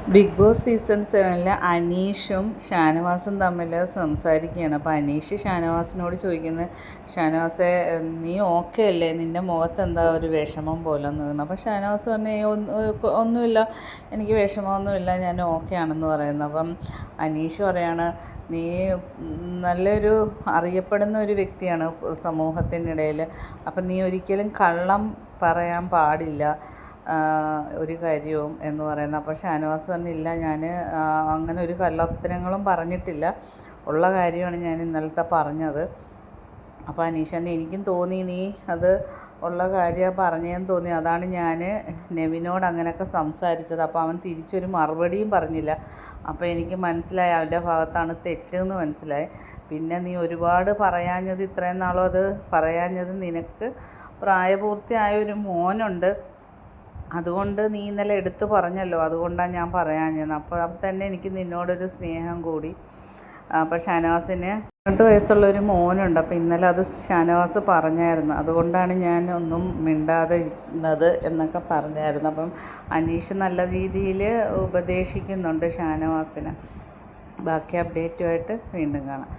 Big boss season 7 അനീഷും ഷാനവാസും തമ്മിൽ സംസാരിക്കുകയാണ്. അപ്പോൾ അനീഷ് ഷാനവാസിനോട് ചോദിക്കുന്നത്, ഷാനവാസെ നീ ഓക്കെ അല്ലേ, നിൻ്റെ മുഖത്ത് എന്താ ഒരു വിഷമം പോലെ എന്ന് പറഞ്ഞു. അപ്പോൾ ഷാനവാസ് പറഞ്ഞു ഒന്നുമില്ല, എനിക്ക് വിഷമമൊന്നുമില്ല, ഞാൻ ഓക്കെ ആണെന്ന് പറയുന്നു. അപ്പം അനീഷ് പറയാണ്, നീ നല്ലൊരു അറിയപ്പെടുന്ന ഒരു വ്യക്തിയാണ് സമൂഹത്തിനിടയിൽ, അപ്പം നീ ഒരിക്കലും കള്ളം പറയാൻ പാടില്ല ഒരു കാര്യവും എന്ന് പറയുന്നത്. അപ്പോൾ ഷാനവാസ് പറഞ്ഞില്ല, ഞാൻ അങ്ങനെ ഒരു കള്ളത്തരങ്ങളും പറഞ്ഞിട്ടില്ല, ഉള്ള കാര്യമാണ് ഞാൻ ഇന്നലത്തെ പറഞ്ഞത്. അപ്പോൾ അനീഷ് എനിക്കും തോന്നി നീ അത് ഉള്ള കാര്യമാണ് പറഞ്ഞതെന്ന് തോന്നി, അതാണ് ഞാൻ നെവിനോട് അങ്ങനെയൊക്കെ സംസാരിച്ചത്. അപ്പോൾ അവൻ തിരിച്ചൊരു മറുപടിയും പറഞ്ഞില്ല. അപ്പോൾ എനിക്ക് മനസ്സിലായി അവൻ്റെ ഭാഗത്താണ് തെറ്റെന്ന് മനസ്സിലായി. പിന്നെ നീ ഒരുപാട് പറയാഞ്ഞത്, ഇത്രയും നാളും അത് പറയാഞ്ഞത്, നിനക്ക് പ്രായപൂർത്തിയായ ഒരു മോനുണ്ട്, അതുകൊണ്ട് നീ ഇന്നലെ എടുത്തു പറഞ്ഞല്ലോ, അതുകൊണ്ടാണ് ഞാൻ പറയാഞ്ഞത്. അപ്പോൾ തന്നെ എനിക്ക് നിന്നോടൊരു സ്നേഹം കൂടി. അപ്പോൾ ഷാനവാസിന് 2 വയസ്സുള്ളൊരു മോനുണ്ട്. അപ്പോൾ ഇന്നലെ അത് ഷാനവാസ് പറഞ്ഞായിരുന്നു, അതുകൊണ്ടാണ് ഞാൻ ഒന്നും മിണ്ടാതെ ഇരുന്നത് എന്നൊക്കെ പറഞ്ഞായിരുന്നു. അപ്പം അനീഷ് നല്ല രീതിയിൽ ഉപദേശിക്കുന്നുണ്ട് ഷാനവാസിന്. ബാക്കി അപ്ഡേറ്റുമായിട്ട് വീണ്ടും കാണാം.